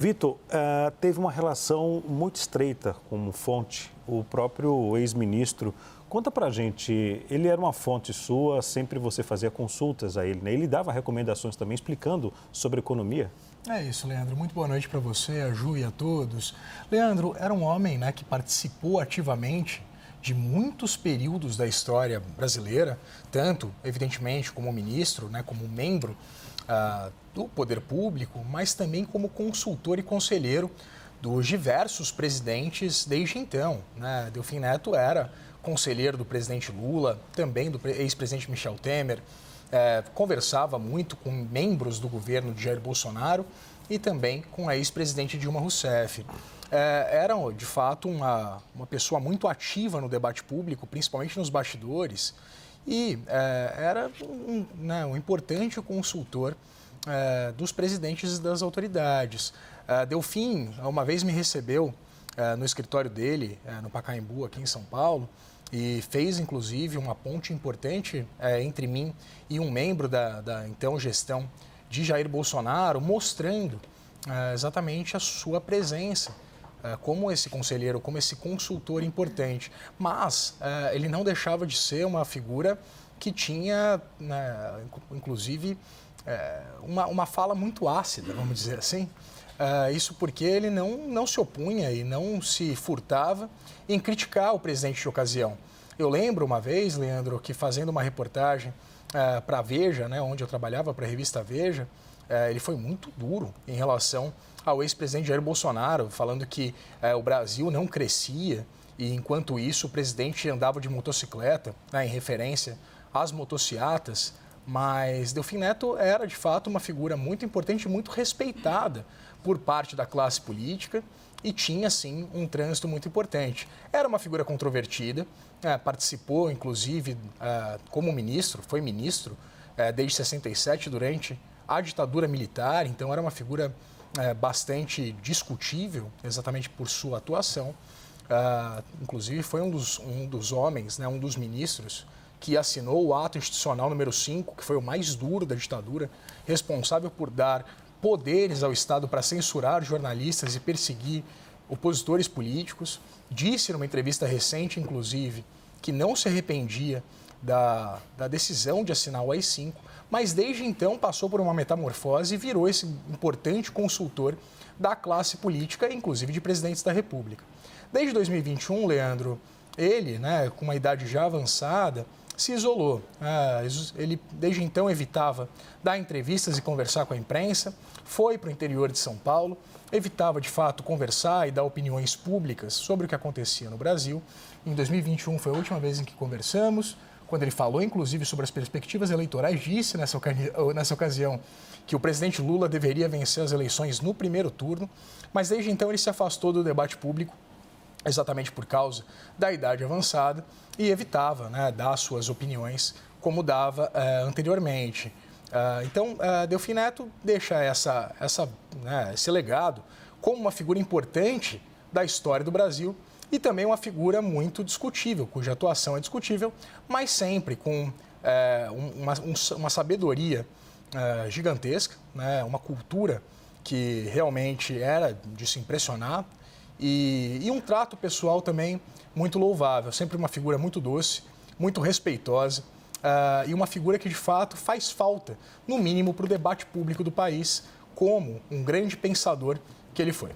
Vitor, teve uma relação muito estreita como fonte, o próprio ex-ministro. Conta pra gente, ele era uma fonte sua, sempre você fazia consultas a ele, né? Ele dava recomendações também explicando sobre economia? É isso, Leandro. Muito boa noite para você, a Ju e a todos. Leandro era um homem, né, que participou ativamente de muitos períodos da história brasileira, tanto, evidentemente, como ministro, né, como membro do poder público, mas também como consultor e conselheiro dos diversos presidentes desde então, né? Delfim Neto era conselheiro do presidente Lula, também do ex-presidente Michel Temer, conversava muito com membros do governo de Jair Bolsonaro e também com a ex-presidente Dilma Rousseff. Era, de fato, uma pessoa muito ativa no debate público, principalmente nos bastidores, e era um importante consultor dos presidentes e das autoridades. Delfim, uma vez me recebeu no escritório dele, no Pacaembu, aqui em São Paulo, e fez, inclusive, uma ponte importante entre mim e um membro da então gestão de Jair Bolsonaro, mostrando exatamente a sua presença como esse conselheiro, como esse consultor importante. Mas ele não deixava de ser uma figura que tinha, inclusive, uma fala muito ácida, vamos dizer assim. Isso porque ele não se opunha e não se furtava em criticar o presidente de ocasião. Eu lembro uma vez, Leandro, que fazendo uma reportagem para a Veja, né, onde eu trabalhava, para a revista Veja, ele foi muito duro em relação ao ex-presidente Jair Bolsonaro, falando que o Brasil não crescia e, enquanto isso, o presidente andava de motocicleta, né, em referência às motociatas. Mas Delfim Neto era, de fato, uma figura muito importante e muito respeitada por parte da classe política e tinha, sim, um trânsito muito importante. Era uma figura controvertida, participou, inclusive, como ministro, foi ministro desde 67, durante a ditadura militar, então era uma figura bastante discutível, exatamente por sua atuação. Inclusive, foi um dos homens, né, um dos ministros que assinou o ato institucional número 5, que foi o mais duro da ditadura, responsável por dar poderes ao Estado para censurar jornalistas e perseguir opositores políticos. Disse numa entrevista recente, inclusive, que não se arrependia da decisão de assinar o AI-5, mas desde então passou por uma metamorfose e virou esse importante consultor da classe política, inclusive de presidentes da República. Desde 2021, Leandro, ele, né, com uma idade já avançada, se isolou. Ele, desde então, evitava dar entrevistas e conversar com a imprensa, foi para o interior de São Paulo, evitava, de fato, conversar e dar opiniões públicas sobre o que acontecia no Brasil. Em 2021 foi a última vez em que conversamos, quando ele falou, inclusive, sobre as perspectivas eleitorais, disse nessa ocasião que o presidente Lula deveria vencer as eleições no primeiro turno, mas desde então ele se afastou do debate público, exatamente por causa da idade avançada, e evitava, né, dar suas opiniões como dava anteriormente. Então, Delfim Neto deixa esse legado como uma figura importante da história do Brasil e também uma figura muito discutível, cuja atuação é discutível, mas sempre com uma sabedoria gigantesca, né, uma cultura que realmente era de se impressionar, e um trato pessoal também muito louvável, sempre uma figura muito doce, muito respeitosa e uma figura que, de fato, faz falta, no mínimo, para o debate público do país, como um grande pensador que ele foi.